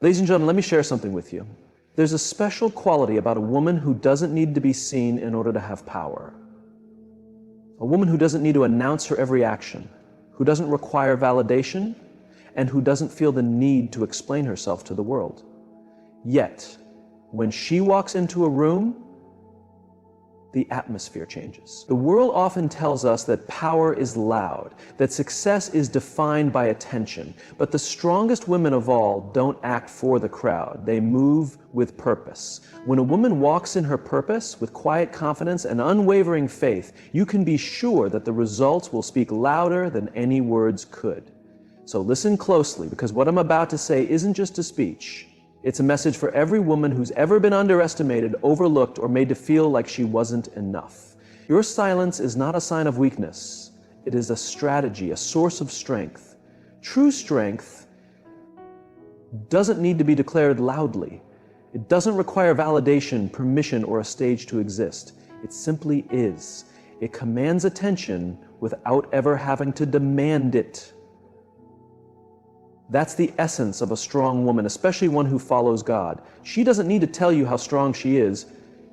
Ladies and gentlemen, let me share something with you. There's a special quality about a woman who doesn't need to be seen in order to have power. A woman who doesn't need to announce her every action, who doesn't require validation, and who doesn't feel the need to explain herself to the world. Yet, when she walks into a room, the atmosphere changes. The world often tells us that power is loud, that success is defined by attention, but the strongest women of all don't act for the crowd. They move with purpose. When a woman walks in her purpose with quiet confidence and unwavering faith, you can be sure that the results will speak louder than any words could. So listen closely, because what I'm about to say isn't just a speech. It's a message for every woman who's ever been underestimated, overlooked, or made to feel like she wasn't enough. Your silence is not a sign of weakness. It is a strategy, a source of strength. True strength doesn't need to be declared loudly. It doesn't require validation, permission, or a stage to exist. It simply is. It commands attention without ever having to demand it. That's the essence of a strong woman, especially one who follows God. She doesn't need to tell you how strong she is.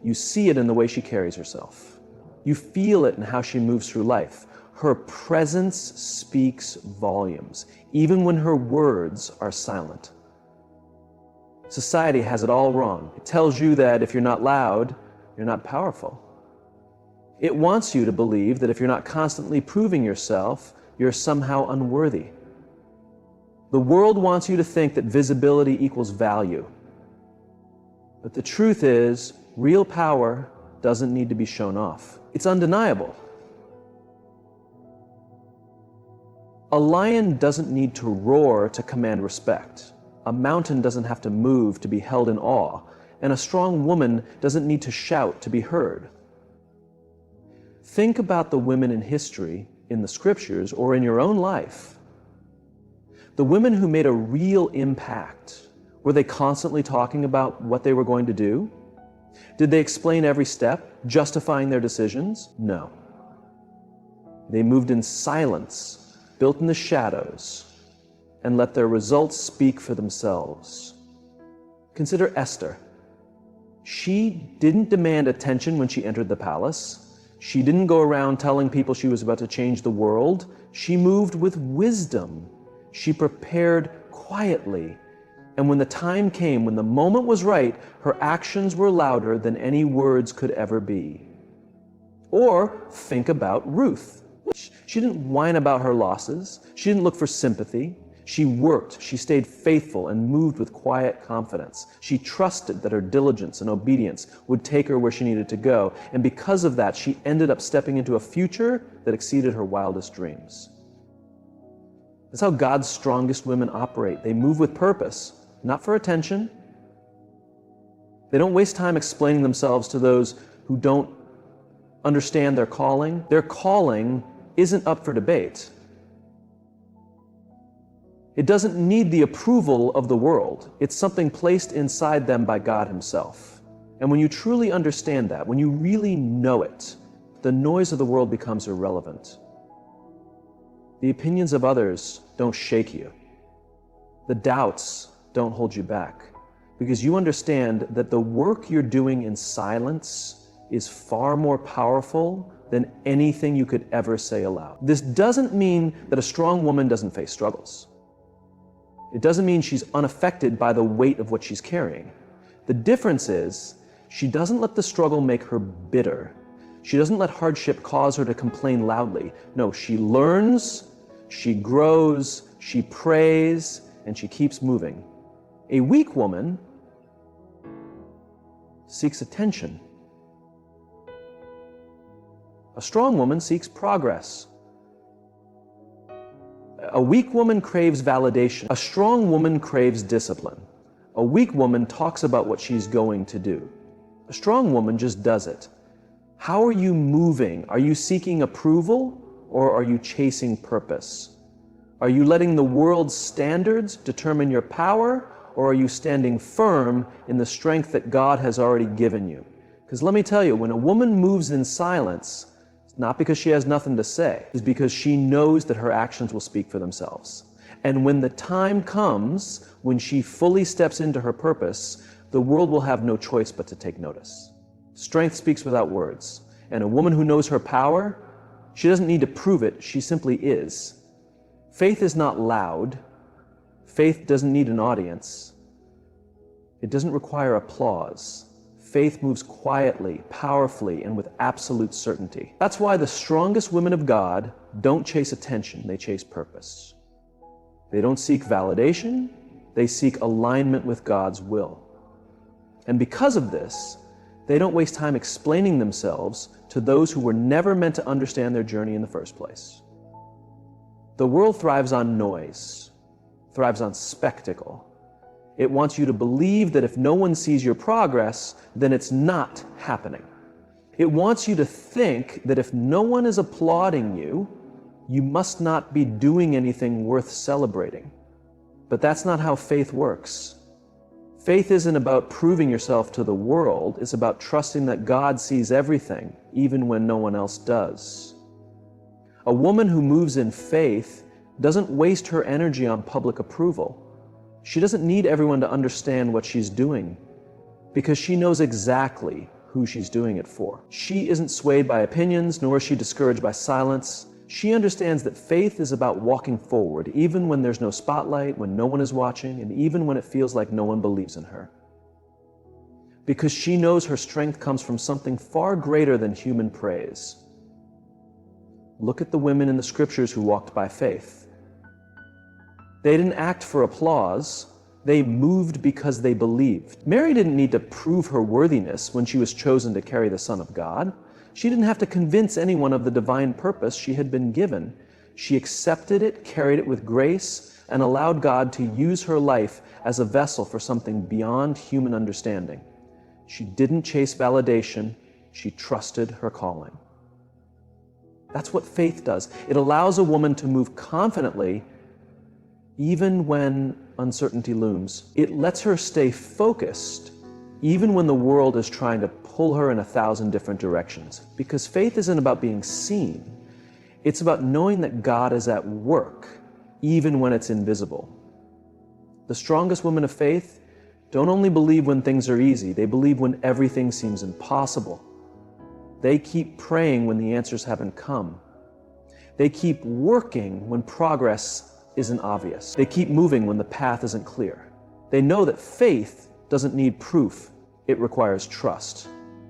You see it in the way she carries herself. You feel it in how she moves through life. Her presence speaks volumes, even when her words are silent. Society has it all wrong. It tells you that if you're not loud, you're not powerful. It wants you to believe that if you're not constantly proving yourself, you're somehow unworthy. The world wants you to think that visibility equals value. But the truth is, real power doesn't need to be shown off. It's undeniable. A lion doesn't need to roar to command respect. A mountain doesn't have to move to be held in awe. And a strong woman doesn't need to shout to be heard. Think about the women in history, in the scriptures, or in your own life. The women who made a real impact, were they constantly talking about what they were going to do? Did they explain every step, justifying their decisions? No. They moved in silence, built in the shadows, and let their results speak for themselves. Consider Esther. She didn't demand attention when she entered the palace. She didn't go around telling people she was about to change the world. She moved with wisdom. She prepared quietly, and when the time came, when the moment was right, her actions were louder than any words could ever be. Or think about Ruth. She didn't whine about her losses. She didn't look for sympathy. She worked, she stayed faithful, and moved with quiet confidence. She trusted that her diligence and obedience would take her where she needed to go, and because of that, she ended up stepping into a future that exceeded her wildest dreams. That's how God's strongest women operate. They move with purpose, not for attention. They don't waste time explaining themselves to those who don't understand their calling. Their calling isn't up for debate. It doesn't need the approval of the world. It's something placed inside them by God Himself. And when you truly understand that, when you really know it, the noise of the world becomes irrelevant. The opinions of others don't shake you. The doubts don't hold you back, because you understand that the work you're doing in silence is far more powerful than anything you could ever say aloud. This doesn't mean that a strong woman doesn't face struggles. It doesn't mean she's unaffected by the weight of what she's carrying. The difference is, she doesn't let the struggle make her bitter. She doesn't let hardship cause her to complain loudly. No, she learns, she grows, she prays, and she keeps moving. A weak woman seeks attention. A strong woman seeks progress. A weak woman craves validation. A strong woman craves discipline. A weak woman talks about what she's going to do. A strong woman just does it. How are you moving? Are you seeking approval, or are you chasing purpose? Are you letting the world's standards determine your power, or are you standing firm in the strength that God has already given you? Because let me tell you, when a woman moves in silence, it's not because she has nothing to say. It's because she knows that her actions will speak for themselves. And when the time comes, when she fully steps into her purpose, the world will have no choice but to take notice. Strength speaks without words. And a woman who knows her power, she doesn't need to prove it, she simply is. Faith is not loud. Faith doesn't need an audience. It doesn't require applause. Faith moves quietly, powerfully, and with absolute certainty. That's why the strongest women of God don't chase attention, they chase purpose. They don't seek validation, they seek alignment with God's will. And because of this, they don't waste time explaining themselves to those who were never meant to understand their journey in the first place. The world thrives on noise, thrives on spectacle. It wants you to believe that if no one sees your progress, then it's not happening. It wants you to think that if no one is applauding you, you must not be doing anything worth celebrating. But that's not how faith works. Faith isn't about proving yourself to the world, it's about trusting that God sees everything, even when no one else does. A woman who moves in faith doesn't waste her energy on public approval. She doesn't need everyone to understand what she's doing, because she knows exactly who she's doing it for. She isn't swayed by opinions, nor is she discouraged by silence. She understands that faith is about walking forward, even when there's no spotlight, when no one is watching, and even when it feels like no one believes in her. Because she knows her strength comes from something far greater than human praise. Look at the women in the scriptures who walked by faith. They didn't act for applause, they moved because they believed. Mary didn't need to prove her worthiness when she was chosen to carry the Son of God. She didn't have to convince anyone of the divine purpose she had been given. She accepted it, carried it with grace, and allowed God to use her life as a vessel for something beyond human understanding. She didn't chase validation, she trusted her calling. That's what faith does. It allows a woman to move confidently even when uncertainty looms. It lets her stay focused even when the world is trying to pull her in 1,000 different directions. Because faith isn't about being seen. It's about knowing that God is at work, even when it's invisible. The strongest women of faith don't only believe when things are easy, they believe when everything seems impossible. They keep praying when the answers haven't come. They keep working when progress isn't obvious. They keep moving when the path isn't clear. They know that faith doesn't need proof, it requires trust.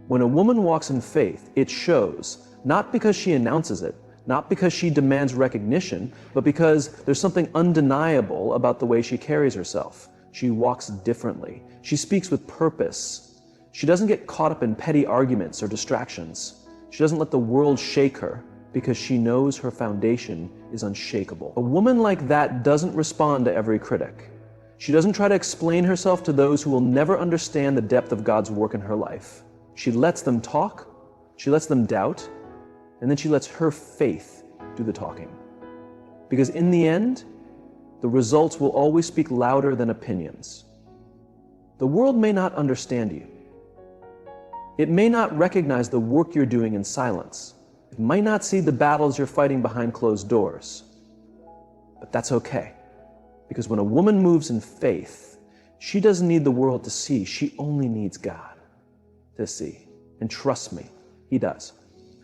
When a woman walks in faith, it shows, not because she announces it, not because she demands recognition, but because there's something undeniable about the way she carries herself. She walks differently. She speaks with purpose. She doesn't get caught up in petty arguments or distractions. She doesn't let the world shake her because she knows her foundation is unshakable. A woman like that doesn't respond to every critic. She doesn't try to explain herself to those who will never understand the depth of God's work in her life. She lets them talk, she lets them doubt, and then she lets her faith do the talking. Because in the end, the results will always speak louder than opinions. The world may not understand you. It may not recognize the work you're doing in silence. It might not see the battles you're fighting behind closed doors. But that's okay. Because when a woman moves in faith, she doesn't need the world to see, she only needs God to see. And trust me, He does.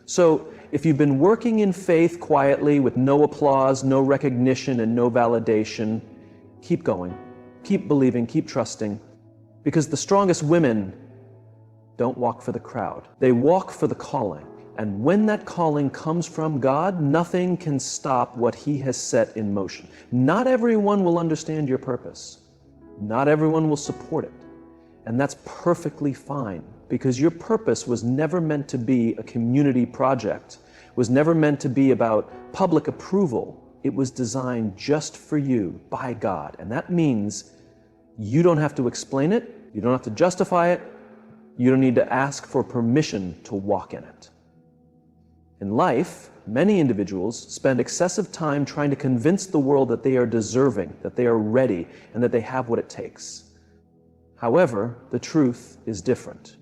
So if you've been working in faith quietly with no applause, no recognition, and no validation, keep going, keep believing, keep trusting, because the strongest women don't walk for the crowd. They walk for the calling. And when that calling comes from God, nothing can stop what He has set in motion. Not everyone will understand your purpose. Not everyone will support it. And that's perfectly fine, because your purpose was never meant to be a community project, was never meant to be about public approval. It was designed just for you by God. And that means you don't have to explain it, you don't have to justify it, you don't need to ask for permission to walk in it. In life, many individuals spend excessive time trying to convince the world that they are deserving, that they are ready, and that they have what it takes. However, the truth is different.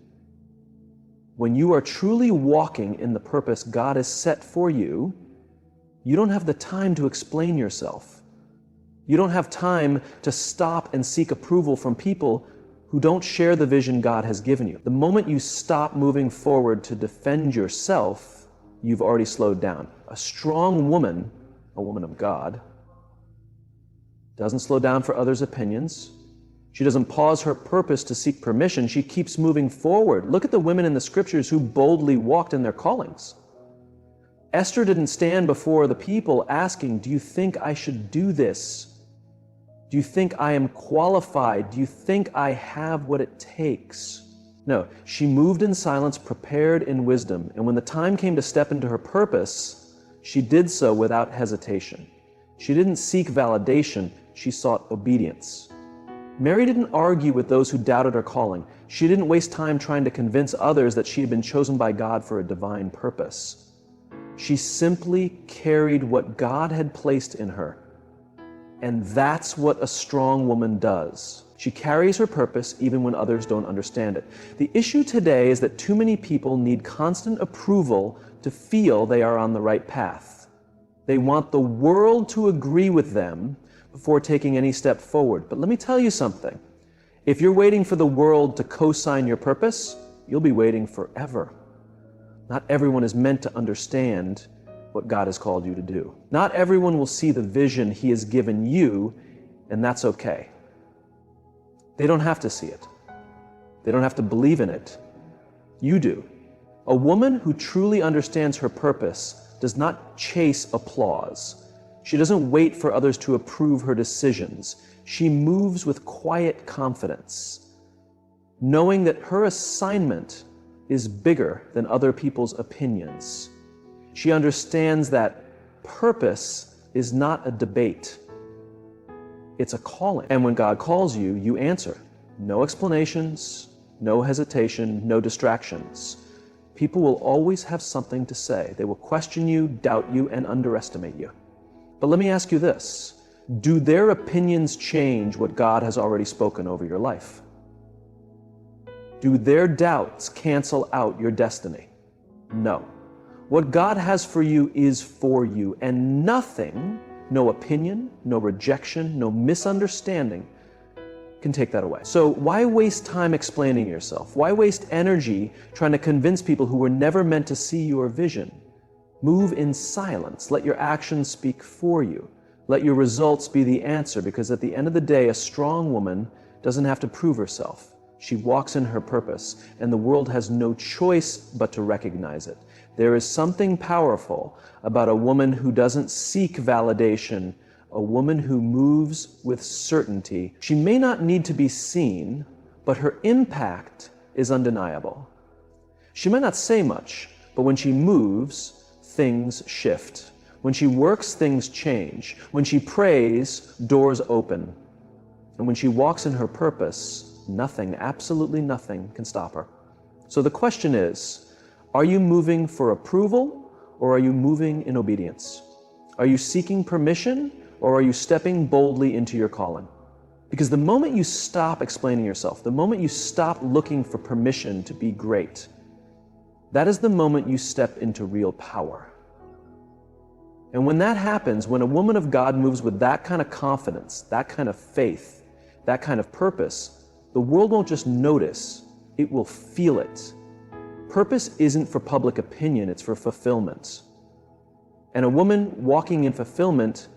When you are truly walking in the purpose God has set for you, you don't have the time to explain yourself. You don't have time to stop and seek approval from people who don't share the vision God has given you. The moment you stop moving forward to defend yourself, you've already slowed down. A strong woman, a woman of God, doesn't slow down for others' opinions. She doesn't pause her purpose to seek permission. She keeps moving forward. Look at the women in the scriptures who boldly walked in their callings. Esther didn't stand before the people asking, "Do you think I should do this? Do you think I am qualified? Do you think I have what it takes?" No, she moved in silence, prepared in wisdom, and when the time came to step into her purpose, she did so without hesitation. She didn't seek validation, she sought obedience. Mary didn't argue with those who doubted her calling. She didn't waste time trying to convince others that she had been chosen by God for a divine purpose. She simply carried what God had placed in her. And that's what a strong woman does. She carries her purpose even when others don't understand it. The issue today is that too many people need constant approval to feel they are on the right path. They want the world to agree with them before taking any step forward. But let me tell you something. If you're waiting for the world to co-sign your purpose, you'll be waiting forever. Not everyone is meant to understand what God has called you to do. Not everyone will see the vision He has given you, and that's okay. They don't have to see it. They don't have to believe in it. You do. A woman who truly understands her purpose does not chase applause. She doesn't wait for others to approve her decisions. She moves with quiet confidence, knowing that her assignment is bigger than other people's opinions. She understands that purpose is not a debate. It's a calling. And when God calls you, you answer. No explanations, no hesitation, no distractions. People will always have something to say. They will question you, doubt you, and underestimate you. But let me ask you this. Do their opinions change what God has already spoken over your life? Do their doubts cancel out your destiny? No. What God has for you is for you, and nothing, no opinion, no rejection, no misunderstanding can take that away. So why waste time explaining yourself? Why waste energy trying to convince people who were never meant to see your vision? Move in silence. Let your actions speak for you. Let your results be the answer, because at the end of the day, a strong woman doesn't have to prove herself. She walks in her purpose, and the world has no choice but to recognize it. There is something powerful about a woman who doesn't seek validation, a woman who moves with certainty. She may not need to be seen, but her impact is undeniable. She might not say much, but when she moves, things shift. When she works, things change. When she prays, doors open. And when she walks in her purpose, nothing, absolutely nothing, can stop her. So the question is, are you moving for approval, or are you moving in obedience? Are you seeking permission, or are you stepping boldly into your calling? Because the moment you stop explaining yourself, the moment you stop looking for permission to be great, that is the moment you step into real power. And when that happens, when a woman of God moves with that kind of confidence, that kind of faith, that kind of purpose, the world won't just notice, it will feel it. Purpose isn't for public opinion, it's for fulfillment. And a woman walking in fulfillment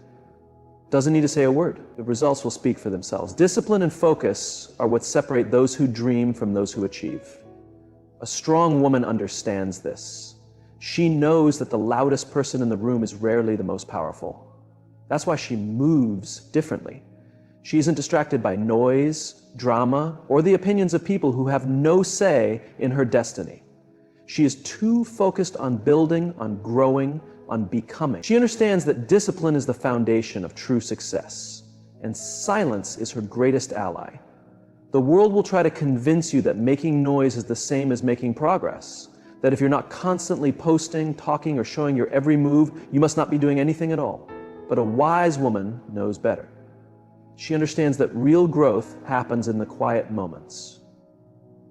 doesn't need to say a word. The results will speak for themselves. Discipline and focus are what separate those who dream from those who achieve. A strong woman understands this. She knows that the loudest person in the room is rarely the most powerful. That's why she moves differently. She isn't distracted by noise, drama, or the opinions of people who have no say in her destiny. She is too focused on building, on growing, on becoming. She understands that discipline is the foundation of true success, and silence is her greatest ally. The world will try to convince you that making noise is the same as making progress, that if you're not constantly posting, talking, or showing your every move, you must not be doing anything at all. But a wise woman knows better. She understands that real growth happens in the quiet moments.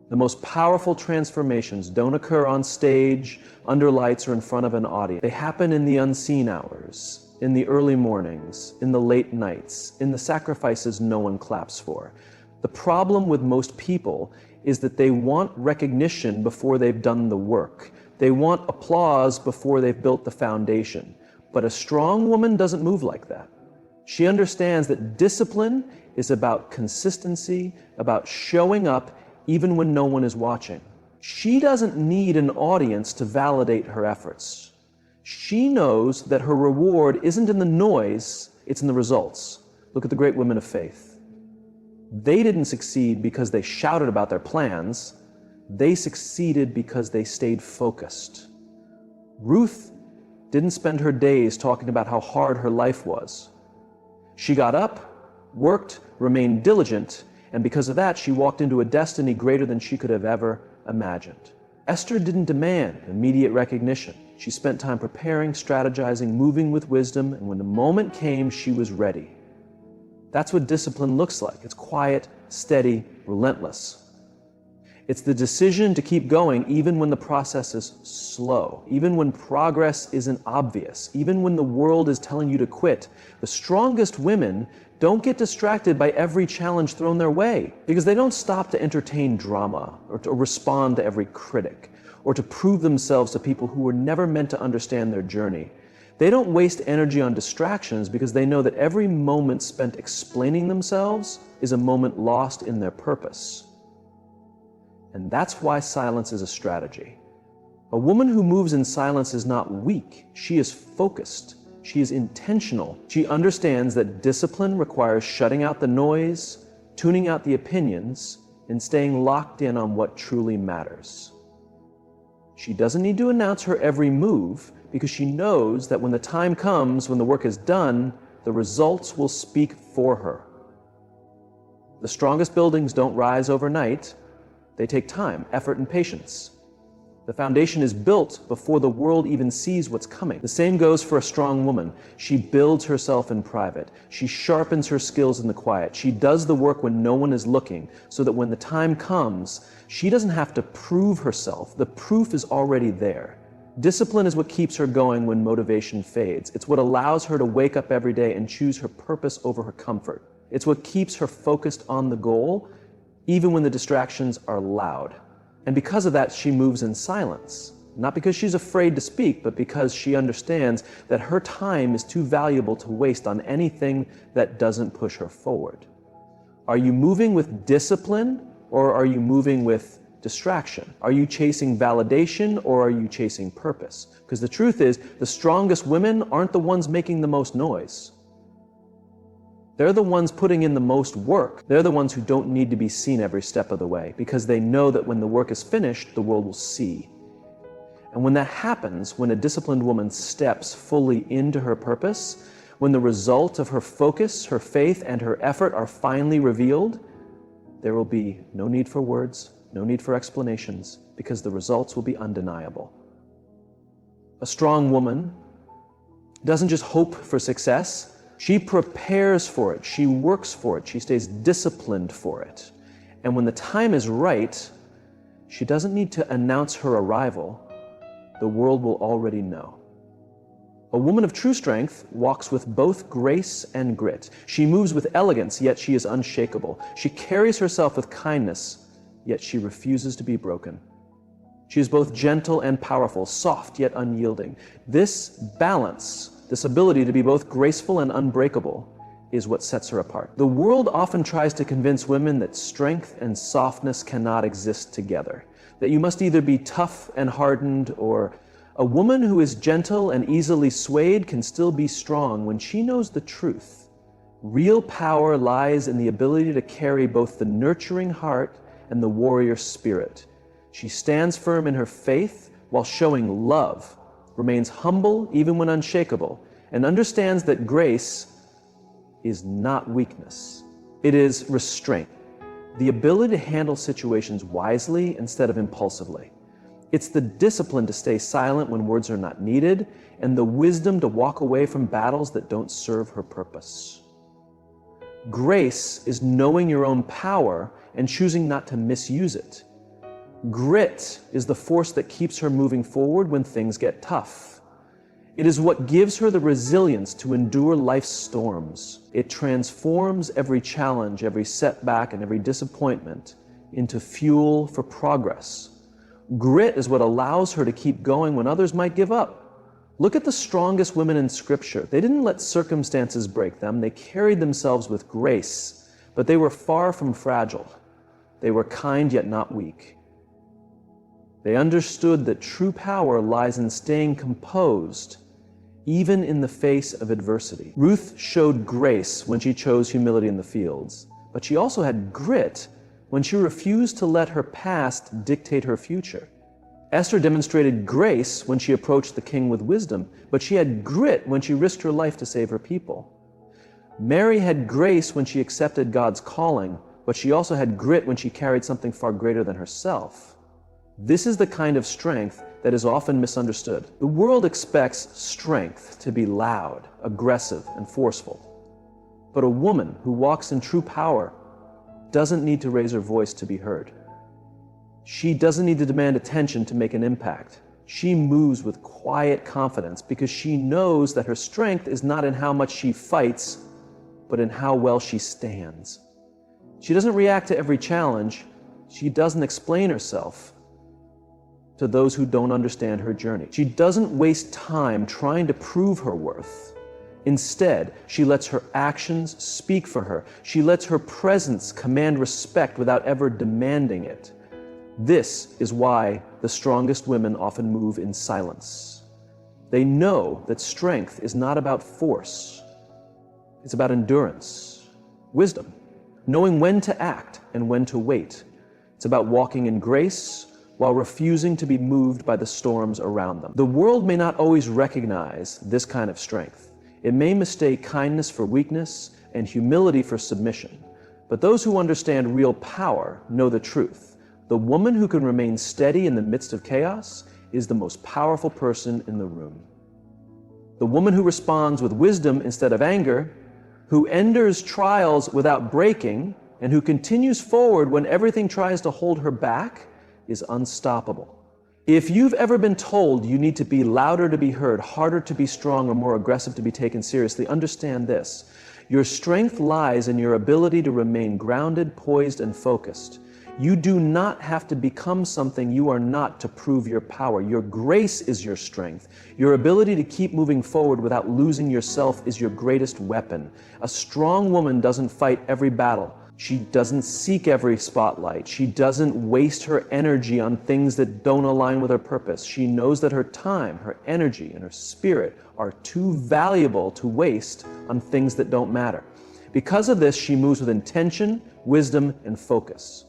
The most powerful transformations don't occur on stage, under lights, or in front of an audience. They happen in the unseen hours, in the early mornings, in the late nights, in the sacrifices no one claps for. The problem with most people is that they want recognition before they've done the work. They want applause before they've built the foundation. But a strong woman doesn't move like that. She understands that discipline is about consistency, about showing up even when no one is watching. She doesn't need an audience to validate her efforts. She knows that her reward isn't in the noise, it's in the results. Look at the great women of faith. They didn't succeed because they shouted about their plans. They succeeded because they stayed focused. Ruth didn't spend her days talking about how hard her life was. She got up, worked, remained diligent, and because of that, she walked into a destiny greater than she could have ever imagined. Esther didn't demand immediate recognition. She spent time preparing, strategizing, moving with wisdom, and when the moment came, she was ready. That's what discipline looks like. It's quiet, steady, relentless. It's the decision to keep going even when the process is slow, even when progress isn't obvious, even when the world is telling you to quit. The strongest women don't get distracted by every challenge thrown their way because they don't stop to entertain drama or to respond to every critic or to prove themselves to people who were never meant to understand their journey. They don't waste energy on distractions because they know that every moment spent explaining themselves is a moment lost in their purpose. And that's why silence is a strategy. A woman who moves in silence is not weak. She is focused. She is intentional. She understands that discipline requires shutting out the noise, tuning out the opinions, and staying locked in on what truly matters. She doesn't need to announce her every move because she knows that when the time comes, when the work is done, the results will speak for her. The strongest buildings don't rise overnight. They take time, effort, and patience. The foundation is built before the world even sees what's coming. The same goes for a strong woman. She builds herself in private. She sharpens her skills in the quiet. She does the work when no one is looking, so that when the time comes, she doesn't have to prove herself. The proof is already there. Discipline is what keeps her going when motivation fades. It's what allows her to wake up every day and choose her purpose over her comfort. It's what keeps her focused on the goal, even when the distractions are loud. And because of that, she moves in silence. Not because she's afraid to speak, but because she understands that her time is too valuable to waste on anything that doesn't push her forward. Are you moving with discipline, or are you moving with distraction? Are you chasing validation, or are you chasing purpose? Because the truth is, the strongest women aren't the ones making the most noise. They're the ones putting in the most work. They're the ones who don't need to be seen every step of the way because they know that when the work is finished, the world will see. And when that happens, when a disciplined woman steps fully into her purpose, when the result of her focus, her faith, and her effort are finally revealed, there will be no need for words, no need for explanations, because the results will be undeniable. A strong woman doesn't just hope for success. She prepares for it, she works for it, she stays disciplined for it. And when the time is right, she doesn't need to announce her arrival. The world will already know. A woman of true strength walks with both grace and grit. She moves with elegance, yet she is unshakable. She carries herself with kindness, yet she refuses to be broken. She is both gentle and powerful, soft yet unyielding. This balance, this ability to be both graceful and unbreakable, is what sets her apart. The world often tries to convince women that strength and softness cannot exist together, that you must either be tough and hardened, or a woman who is gentle and easily swayed can still be strong when she knows the truth. Real power lies in the ability to carry both the nurturing heart and the warrior spirit. She stands firm in her faith while showing love, remains humble even when unshakable, and understands that grace is not weakness. It is restraint, the ability to handle situations wisely instead of impulsively. It's the discipline to stay silent when words are not needed, and the wisdom to walk away from battles that don't serve her purpose. Grace is knowing your own power and choosing not to misuse it. Grit is the force that keeps her moving forward when things get tough. It is what gives her the resilience to endure life's storms. It transforms every challenge, every setback, and every disappointment into fuel for progress. Grit is what allows her to keep going when others might give up. Look at the strongest women in Scripture. They didn't let circumstances break them. They carried themselves with grace, but they were far from fragile. They were kind yet not weak. They understood that true power lies in staying composed, even in the face of adversity. Ruth showed grace when she chose humility in the fields, but she also had grit when she refused to let her past dictate her future. Esther demonstrated grace when she approached the king with wisdom, but she had grit when she risked her life to save her people. Mary had grace when she accepted God's calling, but she also had grit when she carried something far greater than herself. This is the kind of strength that is often misunderstood. The world expects strength to be loud, aggressive, and forceful. But a woman who walks in true power doesn't need to raise her voice to be heard. She doesn't need to demand attention to make an impact. She moves with quiet confidence because she knows that her strength is not in how much she fights, but in how well she stands. She doesn't react to every challenge. She doesn't explain herself to those who don't understand her journey. She doesn't waste time trying to prove her worth. Instead, she lets her actions speak for her. She lets her presence command respect without ever demanding it. This is why the strongest women often move in silence. They know that strength is not about force. It's about endurance, wisdom, knowing when to act and when to wait. It's about walking in grace while refusing to be moved by the storms around them. The world may not always recognize this kind of strength. It may mistake kindness for weakness and humility for submission. But those who understand real power know the truth. The woman who can remain steady in the midst of chaos is the most powerful person in the room. The woman who responds with wisdom instead of anger, who endures trials without breaking, and who continues forward when everything tries to hold her back, is unstoppable. If you've ever been told you need to be louder to be heard, harder to be strong, or more aggressive to be taken seriously, understand this. Your strength lies in your ability to remain grounded, poised, and focused. You do not have to become something you are not to prove your power. Your grace is your strength. Your ability to keep moving forward without losing yourself is your greatest weapon. A strong woman doesn't fight every battle. She doesn't seek every spotlight. She doesn't waste her energy on things that don't align with her purpose. She knows that her time, her energy, and her spirit are too valuable to waste on things that don't matter. Because of this, she moves with intention, wisdom, and focus.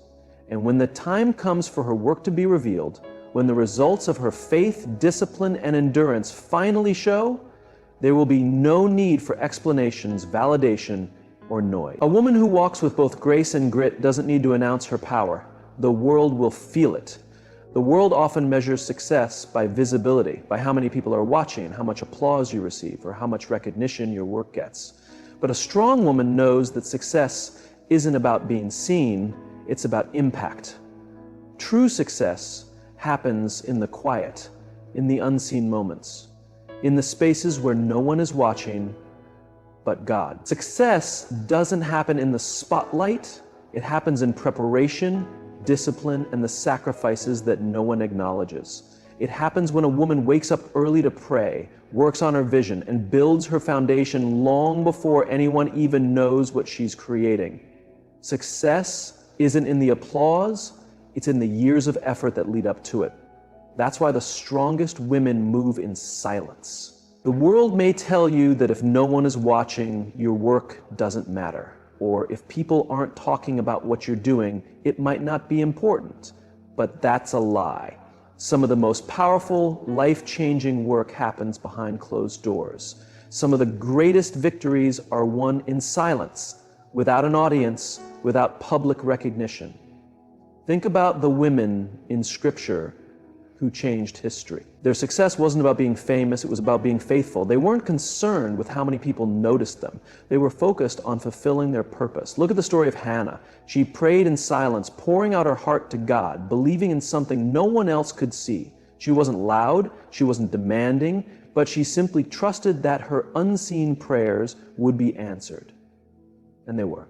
And when the time comes for her work to be revealed, when the results of her faith, discipline, and endurance finally show, there will be no need for explanations, validation, or noise. A woman who walks with both grace and grit doesn't need to announce her power. The world will feel it. The world often measures success by visibility, by how many people are watching, how much applause you receive, or how much recognition your work gets. But a strong woman knows that success isn't about being seen, it's about impact. True success happens in the quiet, in the unseen moments, in the spaces where no one is watching but God. Success doesn't happen in the spotlight. It happens in preparation, discipline, and the sacrifices that no one acknowledges. It happens when a woman wakes up early to pray, works on her vision, and builds her foundation long before anyone even knows what she's creating. Success isn't in the applause, it's in the years of effort that lead up to it. That's why the strongest women move in silence. The world may tell you that if no one is watching, your work doesn't matter. Or if people aren't talking about what you're doing, it might not be important. But that's a lie. Some of the most powerful, life-changing work happens behind closed doors. Some of the greatest victories are won in silence, without an audience, without public recognition. Think about the women in Scripture who changed history. Their success wasn't about being famous, it was about being faithful. They weren't concerned with how many people noticed them. They were focused on fulfilling their purpose. Look at the story of Hannah. She prayed in silence, pouring out her heart to God, believing in something no one else could see. She wasn't loud, she wasn't demanding, but she simply trusted that her unseen prayers would be answered. And they were.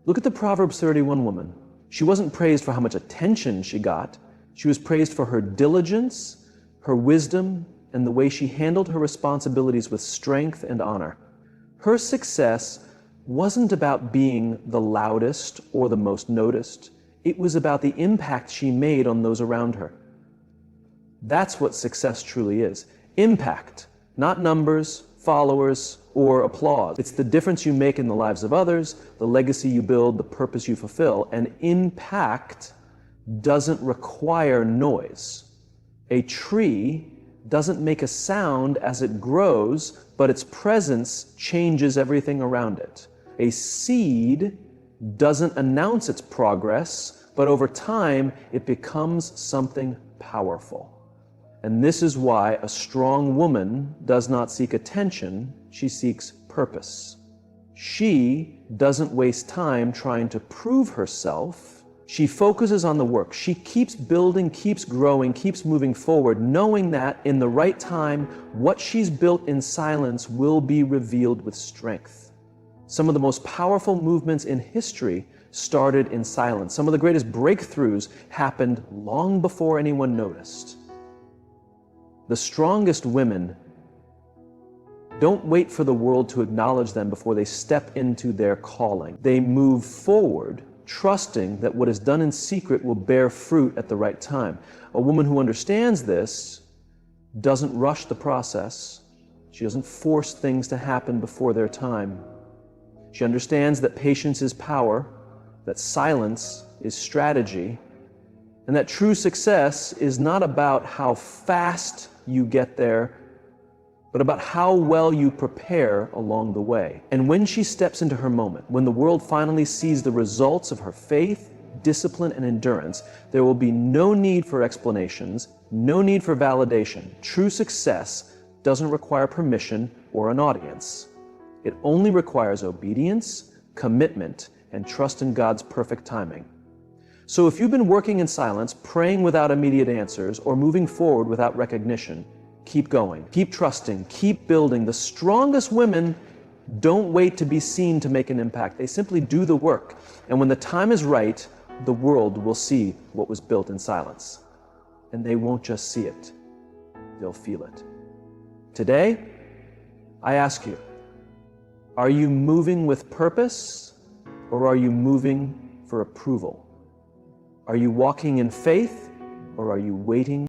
Look at the Proverbs 31 woman. She wasn't praised for how much attention she got. She was praised for her diligence, her wisdom, and the way she handled her responsibilities with strength and honor. Her success wasn't about being the loudest or the most noticed. It was about the impact she made on those around her. That's what success truly is. Impact, not numbers, followers, or applause. It's the difference you make in the lives of others, the legacy you build, the purpose you fulfill. And impact doesn't require noise. A tree doesn't make a sound as it grows, but its presence changes everything around it. A seed doesn't announce its progress, but over time it becomes something powerful. And this is why a strong woman does not seek attention, she seeks purpose. She doesn't waste time trying to prove herself. She focuses on the work. She keeps building, keeps growing, keeps moving forward, knowing that in the right time, what she's built in silence will be revealed with strength. Some of the most powerful movements in history started in silence. Some of the greatest breakthroughs happened long before anyone noticed. The strongest women don't wait for the world to acknowledge them before they step into their calling. They move forward, trusting that what is done in secret will bear fruit at the right time. A woman who understands this doesn't rush the process. She doesn't force things to happen before their time. She understands that patience is power, that silence is strategy, and that true success is not about how fast you get there, but about how well you prepare along the way. And when she steps into her moment, when the world finally sees the results of her faith, discipline, and endurance, there will be no need for explanations, no need for validation. True success doesn't require permission or an audience. It only requires obedience, commitment, and trust in God's perfect timing. So if you've been working in silence, praying without immediate answers, or moving forward without recognition, keep going, keep trusting, keep building. The strongest women don't wait to be seen to make an impact. They simply do the work. And when the time is right, the world will see what was built in silence. And they won't just see it, they'll feel it. Today, I ask you, are you moving with purpose, or are you moving for approval? Are you walking in faith, or are you waiting